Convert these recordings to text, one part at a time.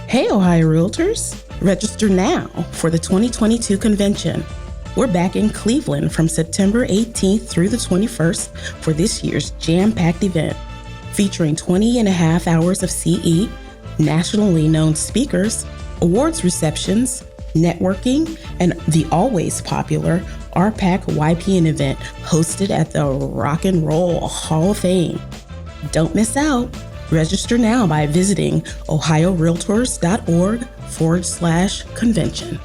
Hey, Ohio Realtors! Register now for the 2022 convention. We're back in Cleveland from September 18th through the 21st for this year's jam-packed event, featuring 20 and a half hours of CE, nationally known speakers, awards receptions, networking, and the always popular RPAC YPN event hosted at the Rock and Roll Hall of Fame. Don't miss out. Register now by visiting ohiorealtors.org/convention.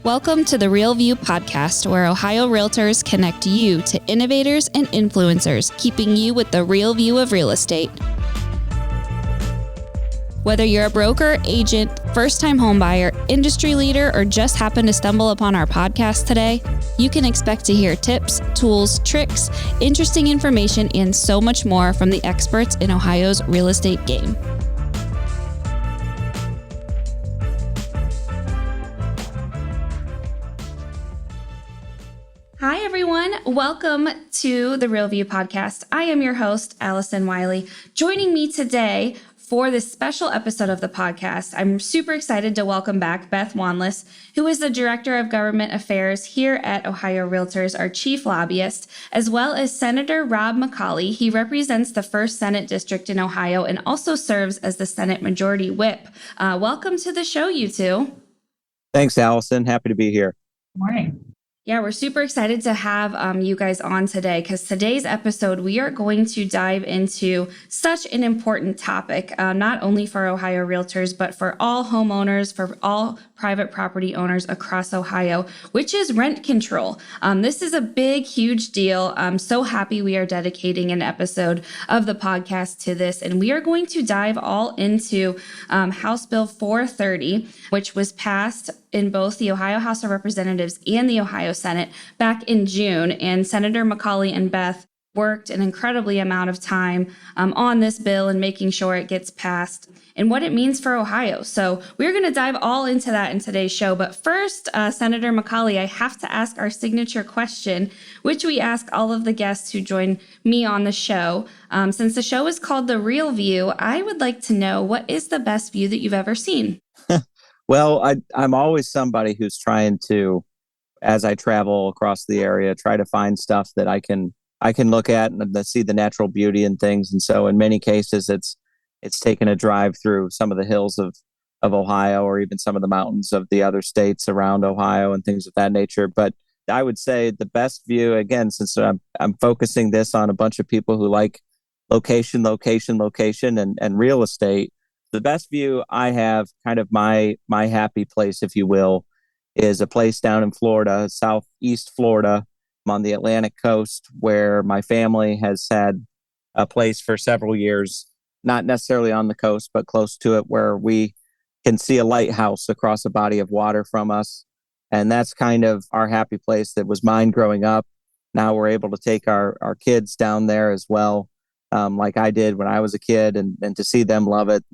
Welcome to the Real View podcast, where Ohio Realtors connect you to innovators and influencers, keeping you with the real view of real estate. Whether you're a broker, agent, first-time homebuyer, industry leader, or just happen to stumble upon our podcast today, you can expect to hear tips, tools, tricks, interesting information, and so much more from the experts in Ohio's real estate game. Hi, everyone. Welcome to the Real View podcast. I am your host, Allison Wiley. Joining me today for this special episode of the podcast, I'm super excited to welcome back Beth Wanless, who is the Director of Government Affairs here at Ohio Realtors, our Chief Lobbyist, as well as Senator Rob McColley. He represents the 1st Senate District in Ohio and also serves as the Senate Majority Whip. Welcome to the show, you two. Thanks, Allison. Happy to be here. Good morning. Yeah, we're super excited to have you guys on today, because today's episode, we are going to dive into such an important topic, not only for Ohio Realtors, but for all homeowners, for all private property owners across Ohio, which is rent control. This is a big, huge deal. I'm so happy we are dedicating an episode of the podcast to this, and we are going to dive all into House Bill 430, which was passed in both the Ohio House of Representatives and the Ohio Senate back in June. And Senator McColley and Beth worked an incredibly amount of time on this bill and making sure it gets passed and what it means for Ohio. So we're going to dive all into that in today's show. But first, Senator McColley, I have to ask our signature question, which we ask all of the guests who join me on the show. Since the show is called The Real View, I would like to know, what is the best view that you've ever seen? Well, I'm always somebody who's trying to, as I travel across the area, try to find stuff that I can look at and see the natural beauty and things. And so in many cases, it's taken a drive through some of the hills of Ohio, or even some of the mountains of the other states around Ohio and things of that nature. But I would say the best view, again, since I'm focusing this on a bunch of people who like location, and real estate, the best view I have, kind of my happy place, if you will, is a place down in Florida, southeast Florida, on the Atlantic coast, where my family has had a place for several years, not necessarily on the coast, but close to it, where we can see a lighthouse across a body of water from us. And that's kind of our happy place. That was mine growing up. Now we're able to take our kids down there as well, like I did when I was a kid, and to see them love it.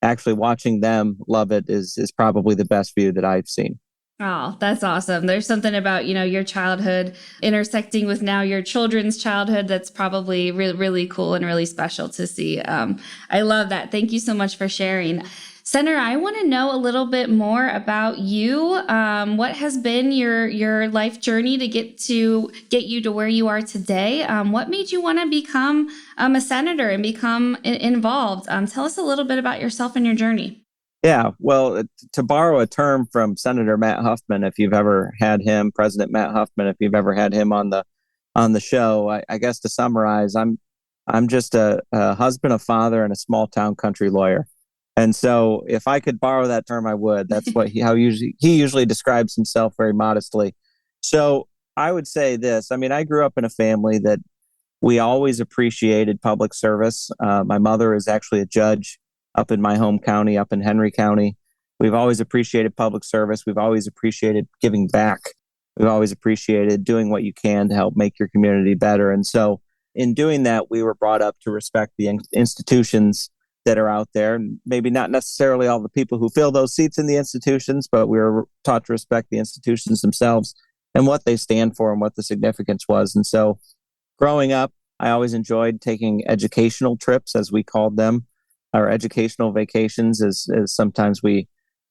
Actually watching them love it is probably the best view that I've seen. Oh, that's awesome. There's something about, your childhood intersecting with now your children's childhood that's probably really cool and really special to see. I love that. Thank you so much for sharing. Senator, I want to know a little bit more about you. What has been your life journey to get you to where you are today? What made you want to become a senator and become involved? Tell us a little bit about yourself and your journey. Yeah, well, to borrow a term from Senator Matt Huffman, if you've ever had him, President Matt Huffman, if you've ever had him on the show, I guess to summarize, I'm just a husband, a father, and a small town country lawyer. And so if I could borrow that term, I would. That's what he usually describes himself, very modestly. So I would say this. I mean, I grew up in a family that we always appreciated public service. My mother is actually a judge up in my home county, up in Henry County. We've always appreciated public service. We've always appreciated giving back. We've always appreciated doing what you can to help make your community better. And so in doing that, we were brought up to respect the institutions that are out there. Maybe not necessarily all the people who fill those seats in the institutions, but we were taught to respect the institutions themselves. and what they stand for and what the significance was. And so growing up, I always enjoyed taking educational trips, as we called them, or educational vacations, as sometimes we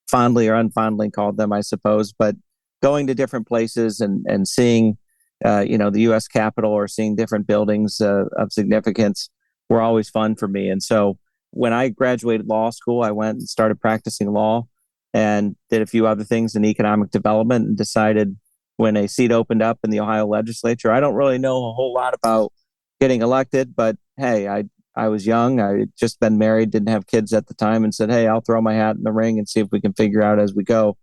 fondly or unfondly called them, I suppose. But going to different places and seeing, the U.S. Capitol or seeing different buildings of significance were always fun for me. And so when I graduated law school, I went and started practicing law and did a few other things in economic development, and decided when a seat opened up in the Ohio legislature, I don't really know a whole lot about getting elected, but hey, I was young. I had just been married, didn't have kids at the time, and said, hey, I'll throw my hat in the ring and see if we can figure out as we go.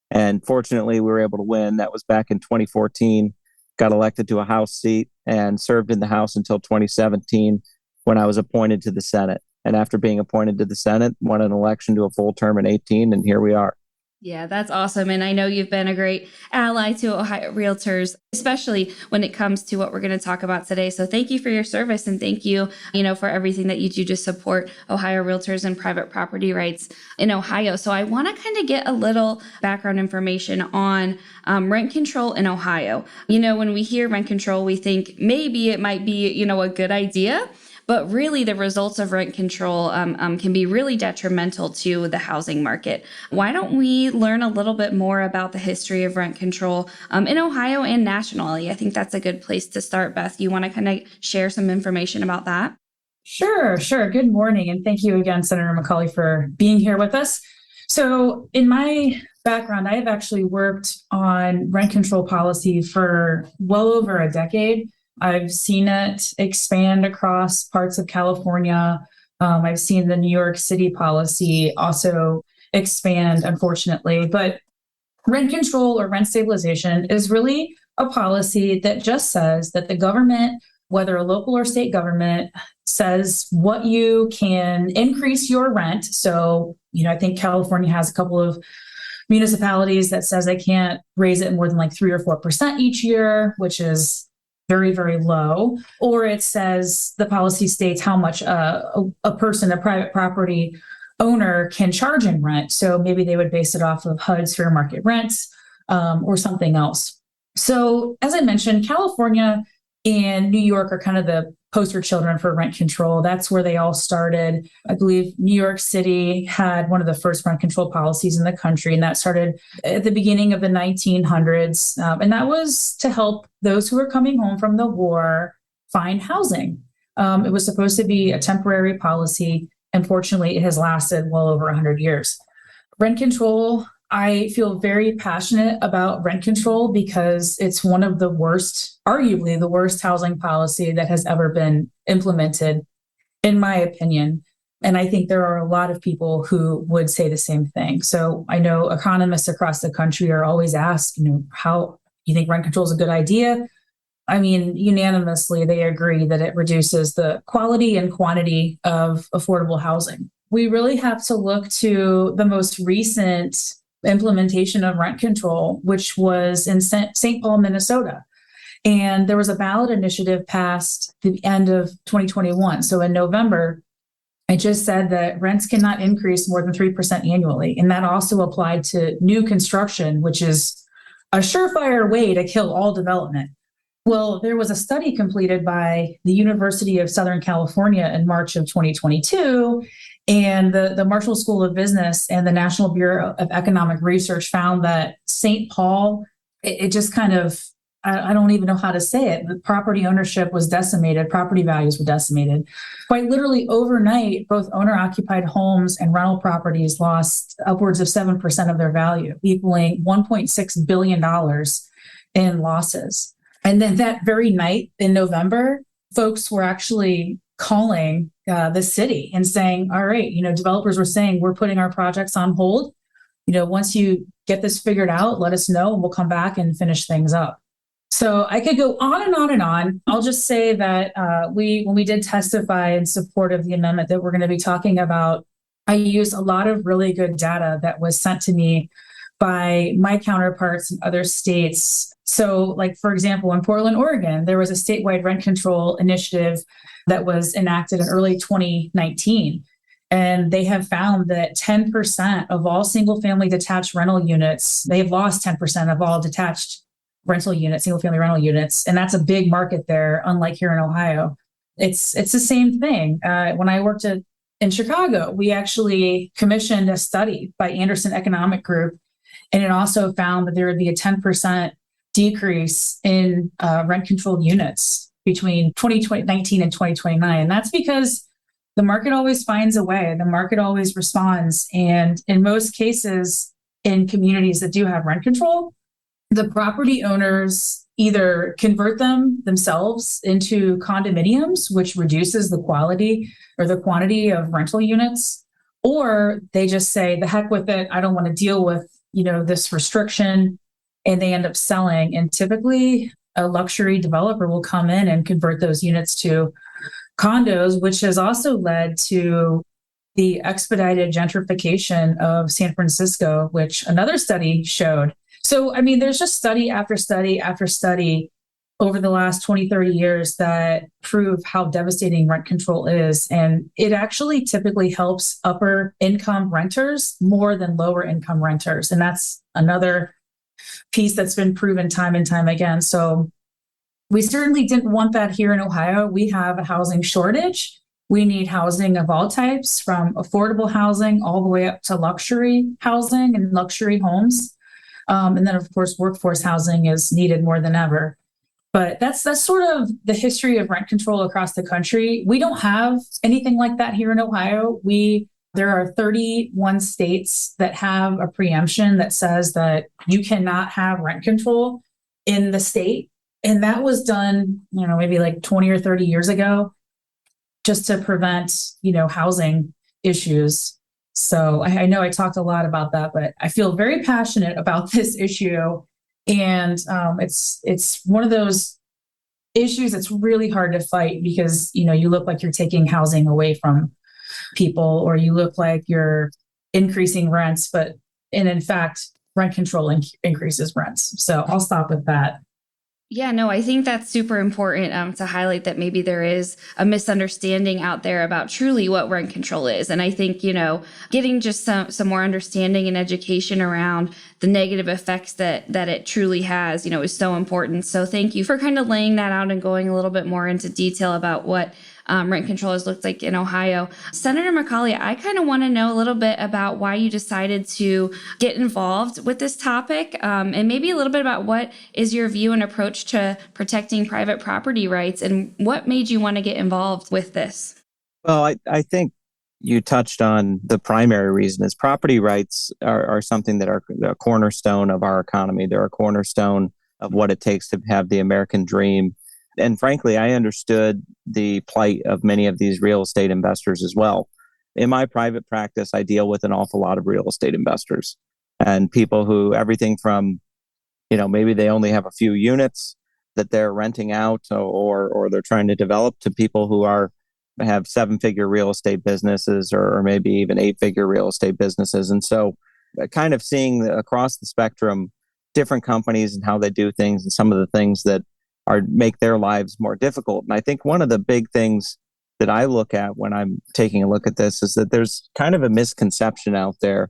And fortunately, we were able to win. That was back in 2014. Got elected to a House seat and served in the House until 2017 when I was appointed to the Senate. And after being appointed to the Senate, won an election to a full term in 2018, and here we are. Yeah, that's awesome. And I know you've been a great ally to Ohio Realtors, especially when it comes to what we're going to talk about today. So thank you for your service, and thank you, for everything that you do to support Ohio Realtors and private property rights in Ohio. So I want to kind of get a little background information on rent control in Ohio. When we hear rent control, we think maybe it might be, a good idea. But really, the results of rent control can be really detrimental to the housing market. Why don't we learn a little bit more about the history of rent control in Ohio and nationally? I think that's a good place to start. Beth, you want to kind of share some information about that? Sure. Good morning. And thank you again, Senator McColley, for being here with us. So in my background, I have actually worked on rent control policy for well over a decade. I've seen it expand across parts of California. I've seen the New York City policy also expand, unfortunately. But rent control or rent stabilization is really a policy that just says that the government, whether a local or state government, says what you can increase your rent. So, I think California has a couple of municipalities that says they can't raise it more than like 3 or 4% each year, which is very, very low. Or it says the policy states how much a private property owner can charge in rent. So maybe they would base it off of HUD's fair market rents or something else. So as I mentioned, California and New York are kind of the poster children for rent control. That's where they all started. I believe New York City had one of the first rent control policies in the country, and that started at the beginning of the 1900s. And that was to help those who were coming home from the war find housing. It was supposed to be a temporary policy. Unfortunately, it has lasted well over 100 years. Rent control, I feel very passionate about rent control because it's one of the worst, arguably the worst housing policy that has ever been implemented, in my opinion. And I think there are a lot of people who would say the same thing. So I know economists across the country are always asked, how you think rent control is a good idea? I mean, unanimously, they agree that it reduces the quality and quantity of affordable housing. We really have to look to the most recent implementation of rent control, which was in St. Paul, Minnesota. And there was a ballot initiative passed at the end of 2021. So in November, it just said that rents cannot increase more than 3% annually. And that also applied to new construction, which is a surefire way to kill all development. Well, there was a study completed by the University of Southern California in March of 2022, and the Marshall School of Business and the National Bureau of Economic Research found that St. Paul, it just kind of, I don't even know how to say it. The property ownership was decimated. Property values were decimated. Quite literally overnight, both owner-occupied homes and rental properties lost upwards of 7% of their value, equaling $1.6 billion in losses. And then that very night in November, folks were actually calling the city and saying, all right, developers were saying, we're putting our projects on hold. Once you get this figured out, let us know and we'll come back and finish things up. So I could go on and on and on. I'll just say that when we did testify in support of the amendment that we're going to be talking about, I used a lot of really good data that was sent to me by my counterparts in other states. So like, for example, in Portland, Oregon, there was a statewide rent control initiative that was enacted in early 2019. And they have found that 10% of all single family detached rental units, they've lost 10% of all detached rental units, single family rental units. And that's a big market there, unlike here in Ohio. It's the same thing. When I worked in Chicago, we actually commissioned a study by Anderson Economic Group, and it also found that there would be a 10% decrease in rent-controlled units between 2019 and 2029. And that's because the market always finds a way. The market always responds. And in most cases, in communities that do have rent control, the property owners either convert them themselves into condominiums, which reduces the quality or the quantity of rental units, or they just say, the heck with it, I don't want to deal with, this restriction, and they end up selling. And typically a luxury developer will come in and convert those units to condos, which has also led to the expedited gentrification of San Francisco, which another study showed. So, I mean, there's just study after study after study over the last 20, 30 years that prove how devastating rent control is. And it actually typically helps upper income renters more than lower income renters. And that's another piece that's been proven time and time again. So we certainly didn't want that here in Ohio. We have a housing shortage. We need housing of all types, from affordable housing all the way up to luxury housing and luxury homes. And then, of course, workforce housing is needed more than ever. But that's sort of the history of rent control across the country. We don't have anything like that here in Ohio. There are 31 states that have a preemption that says that you cannot have rent control in the state. And that was done, maybe like 20 or 30 years ago, just to prevent, housing issues. So I know I talked a lot about that, but I feel very passionate about this issue. And it's one of those issues that's really hard to fight because, you look like you're taking housing away from people, or you look like you're increasing rents, and in fact, rent control increases rents. So I'll stop with that. Yeah, no, I think that's super important to highlight that maybe there is a misunderstanding out there about truly what rent control is. And I think, getting just some more understanding and education around the negative effects that it truly has, is so important. So thank you for kind of laying that out and going a little bit more into detail about what rent control has looked like in Ohio. Senator McColley, I kind of want to know a little bit about why you decided to get involved with this topic, and maybe a little bit about what is your view and approach to protecting private property rights, and what made you want to get involved with this? Well, I think you touched on the primary reason is property rights are something that are a cornerstone of our economy. They're a cornerstone of what it takes to have the American dream. And frankly, I understood the plight of many of these real estate investors as well. In my private practice, I deal with an awful lot of real estate investors and people who everything from, maybe they only have a few units that they're renting out or they're trying to develop, to people who have 7-figure real estate businesses or maybe even 8-figure real estate businesses. And so kind of seeing across the spectrum, different companies and how they do things and some of the things that make their lives more difficult. And I think one of the big things that I look at when I'm taking a look at this is that there's kind of a misconception out there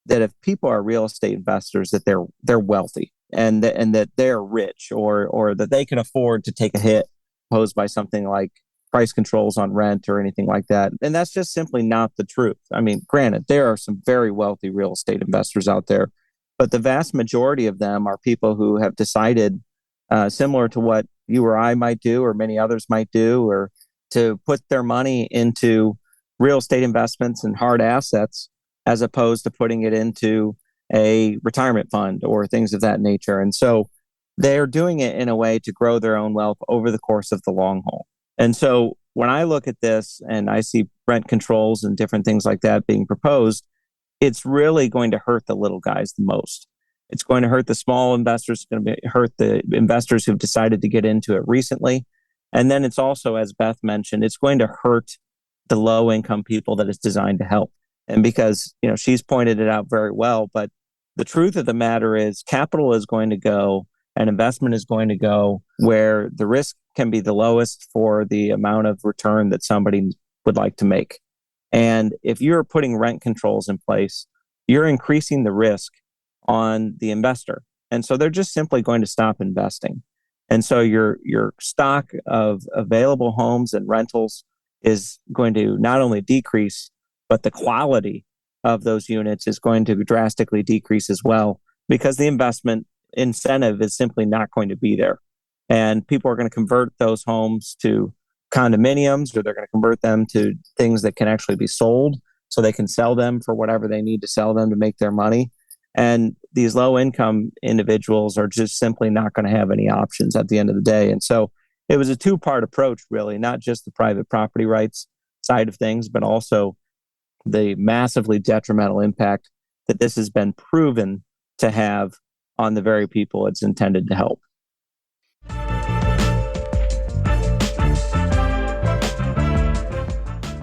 that if people are real estate investors, that they're wealthy and that they're rich or that they can afford to take a hit posed by something like price controls on rent or anything like that. And that's just simply not the truth. I mean, granted, there are some very wealthy real estate investors out there, but the vast majority of them are people who have decided, similar to what you or I might do, or many others might do, or to put their money into real estate investments and hard assets, as opposed to putting it into a retirement fund or things of that nature. And so they're doing it in a way to grow their own wealth over the course of the long haul. And so when I look at this and I see rent controls and different things like that being proposed, it's really going to hurt the little guys the most. It's going to hurt the small investors. It's going to hurt the investors who've decided to get into it recently. And then it's also, as Beth mentioned, it's going to hurt the low income people that it's designed to help. And because, she's pointed it out very well, but the truth of the matter is capital is going to go and investment is going to go where the risk can be the lowest for the amount of return that somebody would like to make. And if you're putting rent controls in place, you're increasing the risk on the investor. And so they're just simply going to stop investing. And so your stock of available homes and rentals is going to not only decrease, but the quality of those units is going to drastically decrease as well, because the investment incentive is simply not going to be there. And people are going to convert those homes to condominiums, or they're going to convert them to things that can actually be sold so they can sell them for whatever they need to sell them to make their money. And these low income individuals are just simply not going to have any options at the end of the day. And so it was a two-part approach, really, not just the private property rights side of things, but also the massively detrimental impact that this has been proven to have on the very people it's intended to help.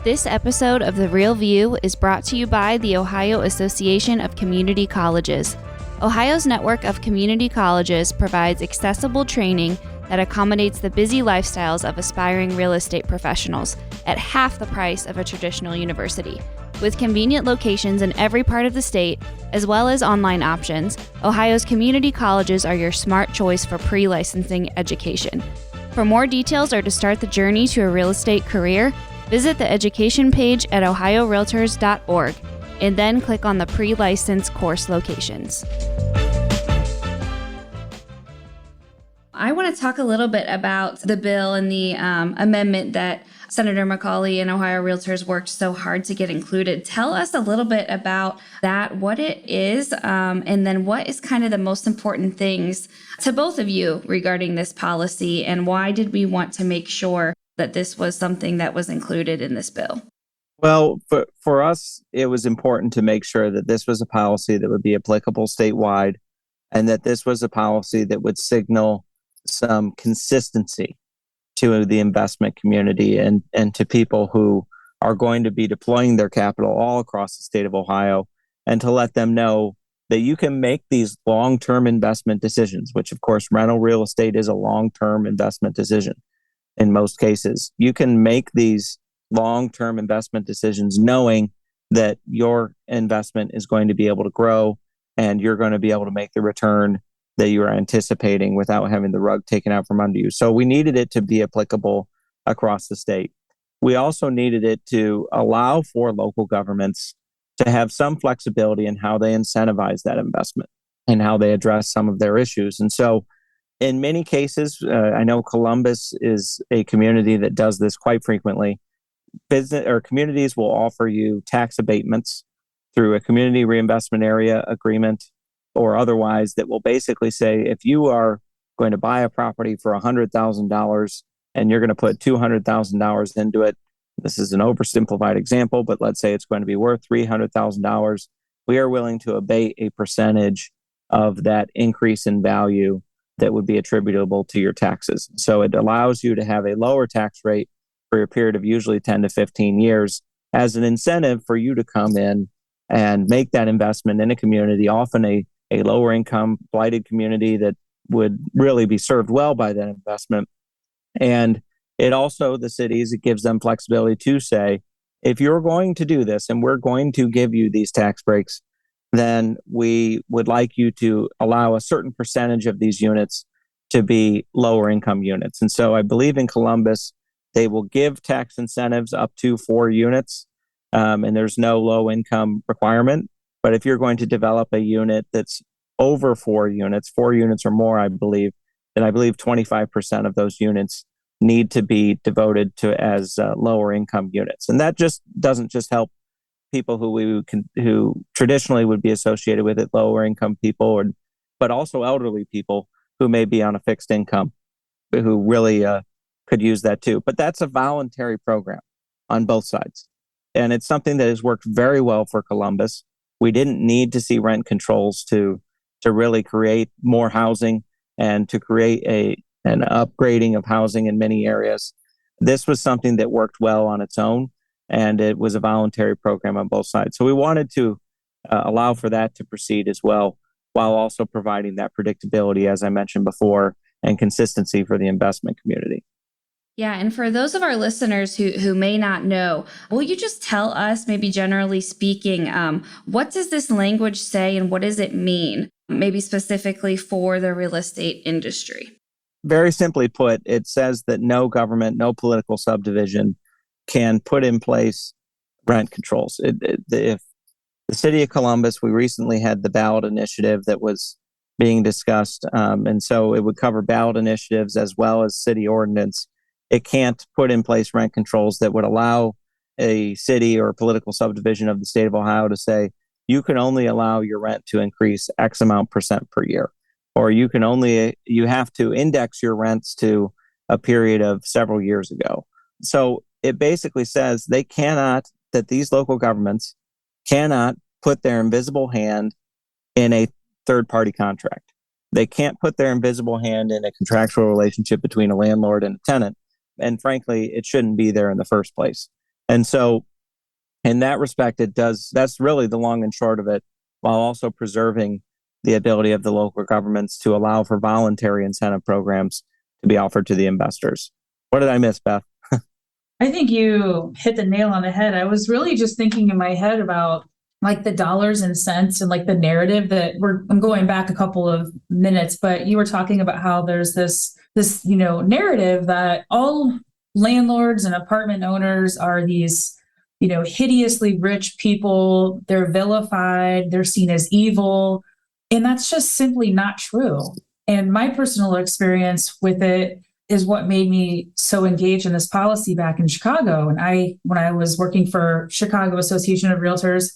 This episode of The Real View is brought to you by the Ohio Association of Community Colleges. Ohio's network of community colleges provides accessible training that accommodates the busy lifestyles of aspiring real estate professionals at half the price of a traditional university. With convenient locations in every part of the state, as well as online options, Ohio's community colleges are your smart choice for pre-licensing education. For more details or to start the journey to a real estate career, visit the education page at ohiorealtors.org and then click on the pre-license course locations. I want to talk a little bit about the bill and the amendment that Senator McColley and Ohio Realtors worked so hard to get included. Tell us a little bit about that, what it is, and then what is kind of the most important things to both of you regarding this policy, and why did we want to make sure that this was something that was included in this bill? Well, for us, it was important to make sure that this was a policy that would be applicable statewide, and that this was a policy that would signal some consistency to the investment community and to people who are going to be deploying their capital all across the state of Ohio, and to let them know that you can make these long-term investment decisions, which of course rental real estate is a long-term investment decision in most cases. You can make these long-term investment decisions knowing that your investment is going to be able to grow and you're going to be able to make the return that you are anticipating without having the rug taken out from under you. So we needed it to be applicable across the state. We also needed it to allow for local governments to have some flexibility in how they incentivize that investment and how they address some of their issues. And so in many cases, I know Columbus is a community that does this quite frequently. Business or communities will offer you tax abatements through a community reinvestment area agreement or otherwise, that will basically say, if you are going to buy a property for $100,000 and you're going to put $200,000 into it, this is an oversimplified example, but let's say it's going to be worth $300,000, we are willing to abate a percentage of that increase in value that would be attributable to your taxes. So it allows you to have a lower tax rate for a period of usually 10 to 15 years as an incentive for you to come in and make that investment in a community, often a lower income blighted community that would really be served well by that investment. And it also, the cities, it gives them flexibility to say, if you're going to do this and we're going to give you these tax breaks, then we would like you to allow a certain percentage of these units to be lower income units. And so I believe in Columbus, they will give tax incentives up to 4 units, and there's no low income requirement. But if you're going to develop a unit that's over 4 units or more, I believe, then I believe 25% of those units need to be devoted to as lower income units. And that just doesn't just help people who traditionally would be associated with it, lower income people, but also elderly people who may be on a fixed income, who really could use that too. But that's a voluntary program on both sides. And it's something that has worked very well for Columbus. We didn't need to see rent controls to really create more housing and to create an upgrading of housing in many areas. This was something that worked well on its own, and it was a voluntary program on both sides. So we wanted to allow for that to proceed as well, while also providing that predictability, as I mentioned before, and consistency for the investment community. Yeah, and for those of our listeners who may not know, will you just tell us, maybe generally speaking, what does this language say and what does it mean? maybe specifically for the real estate industry? Very simply put, it says that no government, no political subdivision can put in place rent controls. If the city of Columbus, we recently had the ballot initiative that was being discussed, and so it would cover ballot initiatives as well as city ordinance. It can't put in place rent controls that would allow a city or political subdivision of the state of Ohio to say, you can only allow your rent to increase X amount % per year, or you have to index your rents to a period of several years ago. So it basically says that these local governments cannot put their invisible hand in a third-party contract. They can't put their invisible hand in a contractual relationship between a landlord and a tenant. And frankly, it shouldn't be there in the first place. And so in that respect, that's really the long and short of it, while also preserving the ability of the local governments to allow for voluntary incentive programs to be offered to the investors. What did I miss, Beth? I think you hit the nail on the head. I was really just thinking in my head about like the dollars and cents and like the narrative that I'm going back a couple of minutes, but you were talking about how there's this narrative that all landlords and apartment owners are these, hideously rich people. They're vilified. They're seen as evil. And that's just simply not true. And my personal experience with it is what made me so engaged in this policy back in Chicago. And when I was working for Chicago Association of Realtors,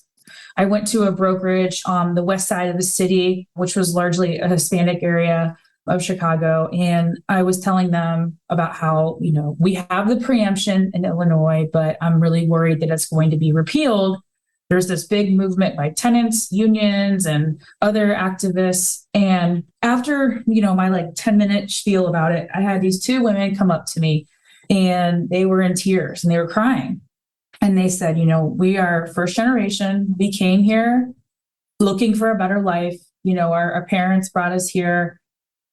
I went to a brokerage on the west side of the city, which was largely a Hispanic area of Chicago. And I was telling them about how, we have the preemption in Illinois, but I'm really worried that it's going to be repealed. There's this big movement by tenants, unions, and other activists. And after, my 10-minute spiel about it, I had these two women come up to me and they were in tears and they were crying. And they said, we are first generation. We came here looking for a better life. Our parents brought us here.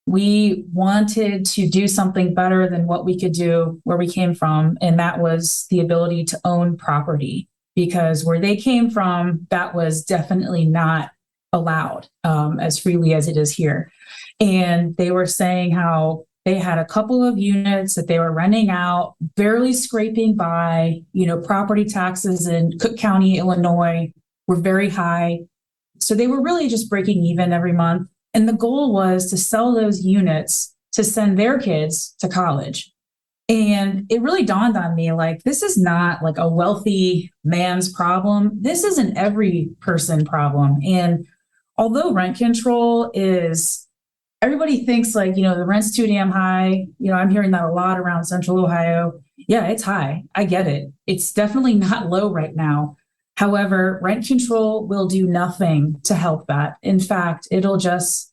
We wanted to do something better than what we could do where we came from. And that was the ability to own property. Because where they came from, that was definitely not allowed as freely as it is here. And they were saying how they had a couple of units that they were renting out, barely scraping by. Property taxes in Cook County, Illinois were very high. So they were really just breaking even every month. And the goal was to sell those units to send their kids to college. And it really dawned on me, this is not like a wealthy man's problem. This is an every person problem. And although rent control everybody thinks the rent's too damn high. I'm hearing that a lot around Central Ohio. Yeah, it's high. I get it. It's definitely not low right now. However, rent control will do nothing to help that. In fact, it'll just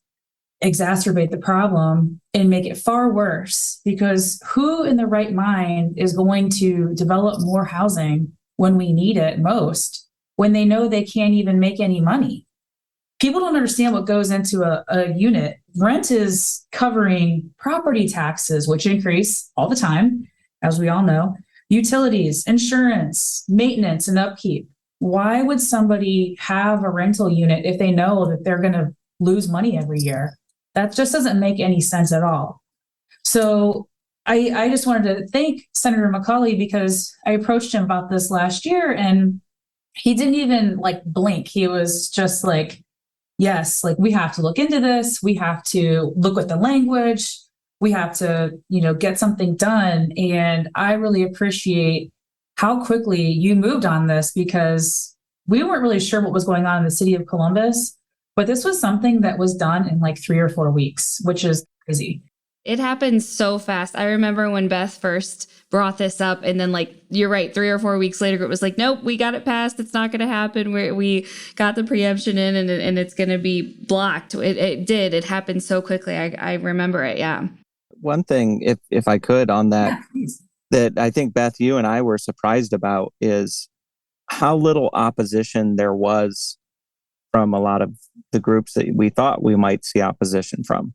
exacerbate the problem and make it far worse, because who in the right mind is going to develop more housing when we need it most, when they know they can't even make any money? People don't understand what goes into a unit. Rent is covering property taxes, which increase all the time, as we all know, utilities, insurance, maintenance, and upkeep. Why would somebody have a rental unit if they know that they're going to lose money every year? That just doesn't make any sense at all. So I just wanted to thank Senator McColley, because I approached him about this last year and he didn't even blink. He was just yes, we have to look into this. We have to look at the language. We have to, get something done. And I really appreciate how quickly you moved on this, because we weren't really sure what was going on in the city of Columbus. But this was something that was done in 3 or 4 weeks, which is crazy. It happened so fast. I remember when Beth first brought this up, and then you're right, 3 or 4 weeks later, it was nope, we got it passed. It's not going to happen. We got the preemption in, and it's going to be blocked. It did. It happened so quickly. I remember it. Yeah. One thing, if I could, on that, that I think, Beth, you and I were surprised about is how little opposition there was from a lot of the groups that we thought we might see opposition from.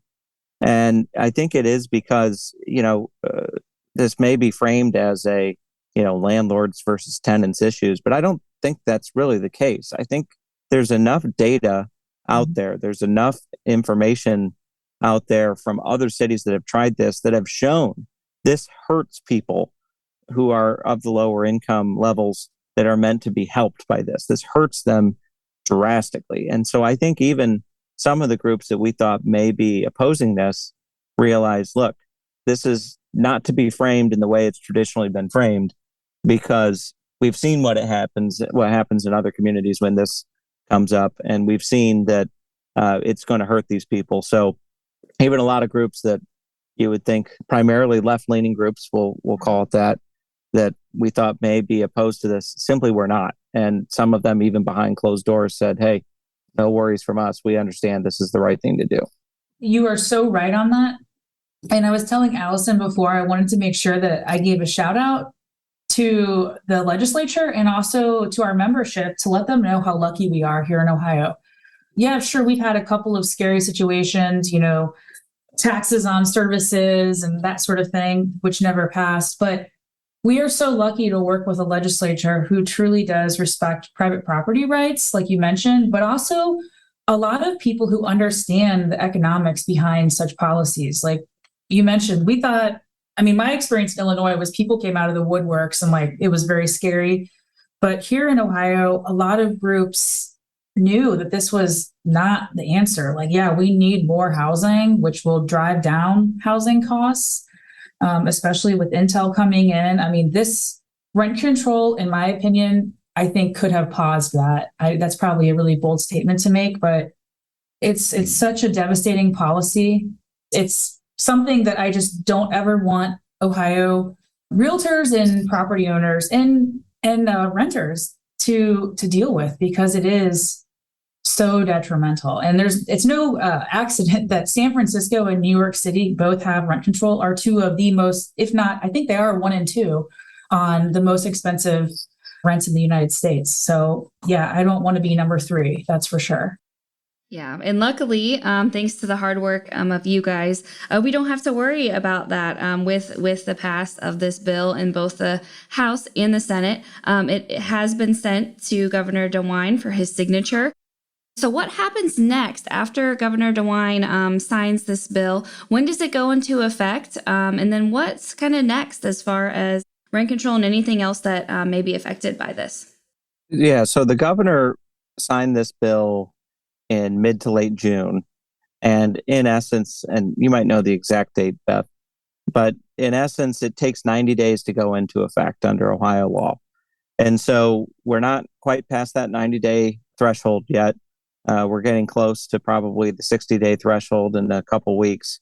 And I think it is because, this may be framed as a, landlords versus tenants issues, but I don't think that's really the case. I think there's enough data out there. There's enough information out there from other cities that have tried this that have shown this hurts people who are of the lower income levels that are meant to be helped by this. This hurts them drastically. And so I think even some of the groups that we thought may be opposing this realize, look, this is not to be framed in the way it's traditionally been framed, because we've seen what happens in other communities when this comes up, and we've seen that it's going to hurt these people. So even a lot of groups that you would think primarily left-leaning groups, we'll call it that we thought may be opposed to this, simply were not. And some of them, even behind closed doors, said, hey, no worries from us. We understand this is the right thing to do. You are so right on that. And I was telling Allison before, I wanted to make sure that I gave a shout out to the legislature and also to our membership to let them know how lucky we are here in Ohio. Yeah, sure, we've had a couple of scary situations, taxes on services and that sort of thing, which never passed. But we are so lucky to work with a legislature who truly does respect private property rights, like you mentioned, but also a lot of people who understand the economics behind such policies. Like you mentioned, we thought, my experience in Illinois was people came out of the woodworks and it was very scary. But here in Ohio, a lot of groups knew that this was not the answer. We need more housing, which will drive down housing costs. Especially with Intel coming in. This rent control, in my opinion, I think could have paused that. That's probably a really bold statement to make, but it's such a devastating policy. It's something that I just don't ever want Ohio realtors and property owners and renters to deal with, because it is so detrimental. And it's no accident that San Francisco and New York City both have rent control, are two of the most, if not, I think they are 1 and 2 on the most expensive rents in the United States. So yeah, I don't want to be number 3. That's for sure. Yeah. And luckily, thanks to the hard work of you guys, we don't have to worry about that with the pass of this bill in both the House and the Senate. It has been sent to Governor DeWine for his signature. So what happens next after Governor DeWine signs this bill? When does it go into effect? And then what's kind of next as far as rent control and anything else that may be affected by this? Yeah, so the governor signed this bill in mid to late June. And in essence, and you might know the exact date, Beth, but in essence, it takes 90 days to go into effect under Ohio law. And so we're not quite past that 90-day threshold yet. We're getting close to probably the 60-day threshold in a couple weeks.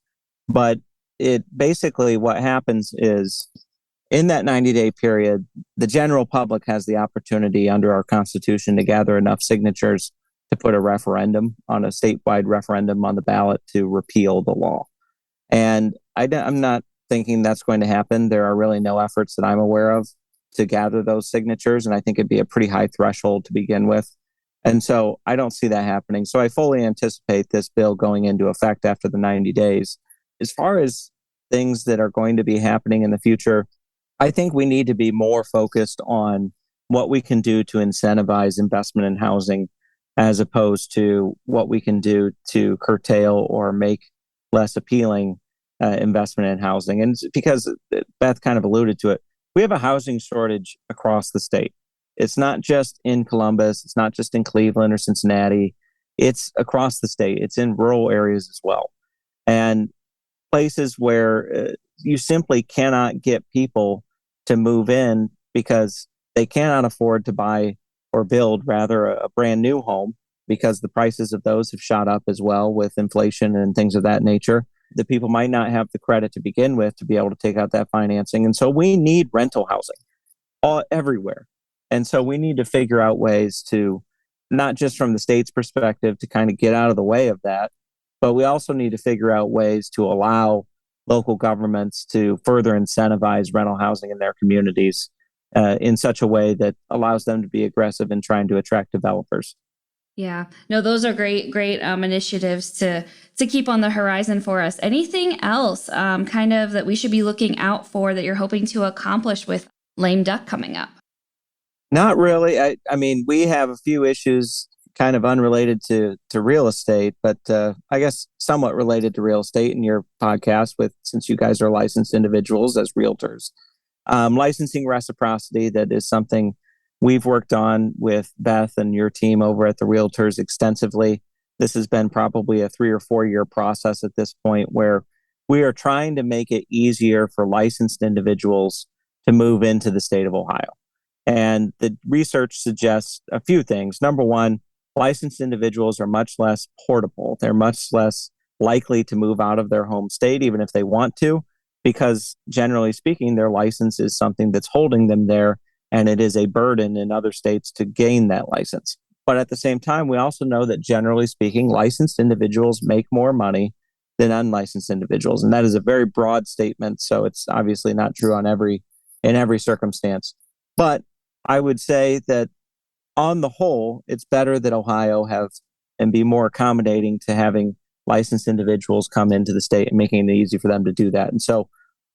But it basically, what happens is in that 90-day period, the general public has the opportunity under our Constitution to gather enough signatures to put a referendum on a statewide referendum on the ballot to repeal the law. And I'm not thinking that's going to happen. There are really no efforts that I'm aware of to gather those signatures. And I think it'd be a pretty high threshold to begin with. And so I don't see that happening. So I fully anticipate this bill going into effect after the 90 days. As far as things that are going to be happening in the future, I think we need to be more focused on what we can do to incentivize investment in housing, as opposed to what we can do to curtail or make less appealing investment in housing. And because Beth kind of alluded to it, we have a housing shortage across the state. It's not just in Columbus. It's not just in Cleveland or Cincinnati. It's across the state. It's in rural areas as well. And places where you simply cannot get people to move in because they cannot afford to buy or build rather a brand new home, because the prices of those have shot up as well with inflation and things of that nature. The people might not have the credit to begin with to be able to take out that financing. And so we need rental housing everywhere. And so we need to figure out ways to, not just from the state's perspective, to kind of get out of the way of that, but we also need to figure out ways to allow local governments to further incentivize rental housing in their communities in such a way that allows them to be aggressive in trying to attract developers. Yeah, no, those are great initiatives to keep on the horizon for us. Anything else kind of that we should be looking out for that you're hoping to accomplish with Lame Duck coming up? Not really. I mean, we have a few issues kind of unrelated to real estate, but I guess somewhat related to real estate in your podcast since you guys are licensed individuals as realtors. Licensing reciprocity, that is something we've worked on with Beth and your team over at the Realtors extensively. This has been probably a 3 or 4 year process at this point where we are trying to make it easier for licensed individuals to move into the state of Ohio. And the research suggests a few things. Number one, licensed individuals are much less portable. They're much less likely to move out of their home state, even if they want to, because generally speaking, their license is something that's holding them there, and it is a burden in other states to gain that license. But at the same time, we also know that generally speaking, licensed individuals make more money than unlicensed individuals. And that is a very broad statement. So it's obviously not true in every circumstance. But I would say that on the whole, it's better that Ohio have and be more accommodating to having licensed individuals come into the state and making it easy for them to do that. And so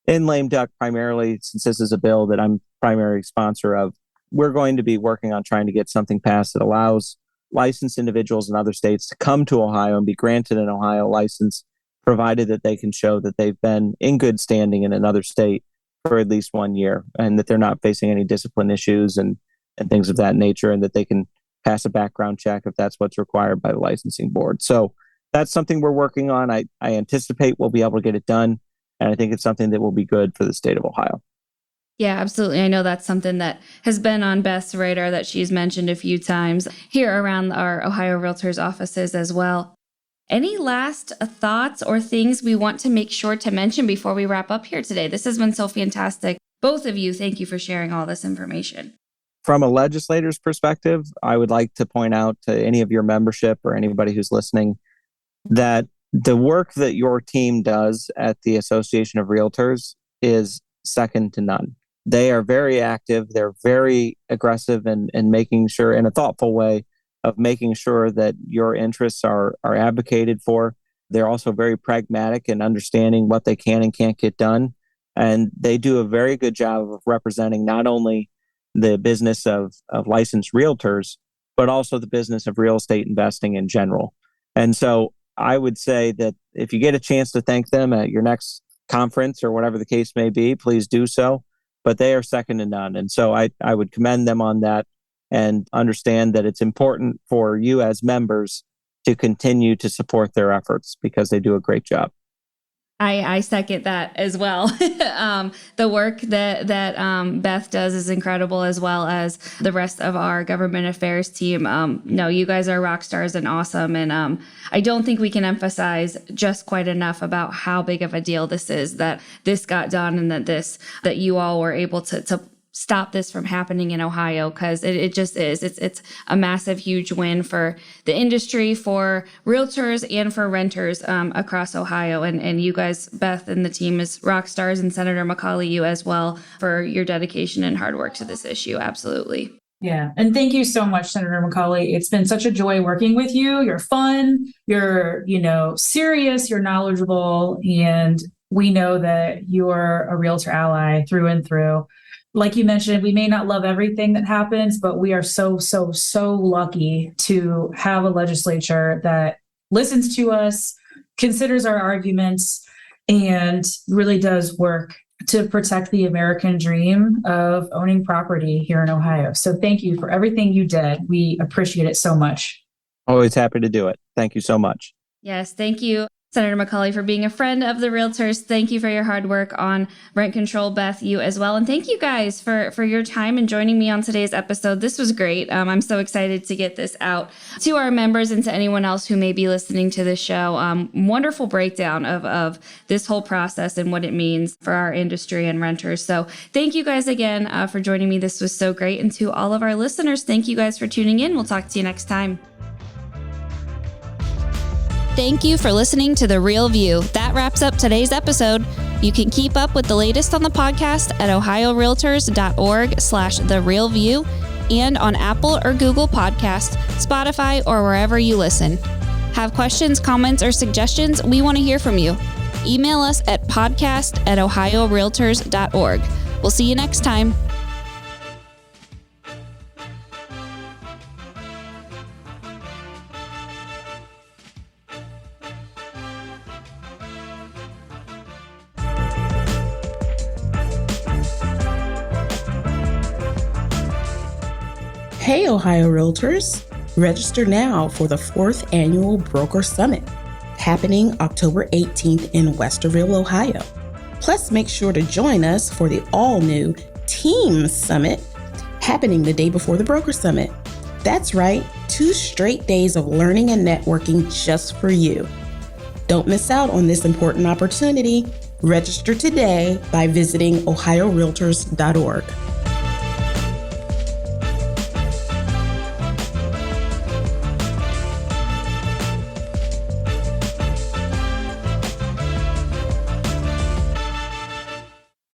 in lame duck, primarily, since this is a bill that I'm primary sponsor of, we're going to be working on trying to get something passed that allows licensed individuals in other states to come to Ohio and be granted an Ohio license, provided that they can show that they've been in good standing in another state for at least 1 year and that they're not facing any discipline issues and things of that nature, and that they can pass a background check if that's what's required by the licensing board. So that's something we're working on. I anticipate we'll be able to get it done, and I think it's something that will be good for the state of Ohio. Yeah, absolutely. I know that's something that has been on Beth's radar that she's mentioned a few times here around our Ohio Realtors offices as well. Any last thoughts or things we want to make sure to mention before we wrap up here today? This has been so fantastic. Both of you, thank you for sharing all this information. From a legislator's perspective, I would like to point out to any of your membership or anybody who's listening that the work that your team does at the Association of Realtors is second to none. They are very active. They're very aggressive in making sure, in a thoughtful way, of making sure that your interests are advocated for. They're also very pragmatic in understanding what they can and can't get done. And they do a very good job of representing not only the business of licensed realtors, but also the business of real estate investing in general. And so I would say that if you get a chance to thank them at your next conference or whatever the case may be, please do so. But they are second to none. And so I would commend them on that and understand that it's important for you as members to continue to support their efforts because they do a great job. I second that as well. The work that Beth does is incredible, as well as the rest of our government affairs team. No, you guys are rock stars and awesome. And I don't think we can emphasize just quite enough about how big of a deal this is, that this got done and that you all were able to stop this from happening in Ohio, because it just is. It's a massive, huge win for the industry, for realtors, and for renters across Ohio. And you guys, Beth and the team, is rock stars, and Senator McColley, you as well, for your dedication and hard work to this issue. Absolutely. Yeah. And thank you so much, Senator McColley. It's been such a joy working with you. You're fun, you're, serious, you're knowledgeable, and we know that you're a realtor ally through and through. Like you mentioned, we may not love everything that happens, but we are so lucky to have a legislature that listens to us, considers our arguments, and really does work to protect the American dream of owning property here in Ohio. So thank you for everything you did. We appreciate it so much. Always happy to do it. Thank you so much. Yes, thank you, Senator McColley, for being a friend of the Realtors. Thank you for your hard work on rent control, Beth, you as well. And thank you guys for your time and joining me on today's episode. This was great. I'm so excited to get this out to our members and to anyone else who may be listening to this show. Wonderful breakdown of this whole process and what it means for our industry and renters. So thank you guys again for joining me. This was so great. And to all of our listeners, thank you guys for tuning in. We'll talk to you next time. Thank you for listening to The Real View. That wraps up today's episode. You can keep up with the latest on the podcast at ohiorealtors.org/therealview and on Apple or Google Podcasts, Spotify, or wherever you listen. Have questions, comments, or suggestions? We want to hear from you. Email us at podcast@ohiorealtors.org. We'll see you next time. Hey, Ohio Realtors! Register now for the 4th Annual Broker Summit, happening October 18th in Westerville, Ohio. Plus, make sure to join us for the all-new Team Summit, happening the day before the Broker Summit. That's right, 2 straight days of learning and networking just for you. Don't miss out on this important opportunity. Register today by visiting ohiorealtors.org.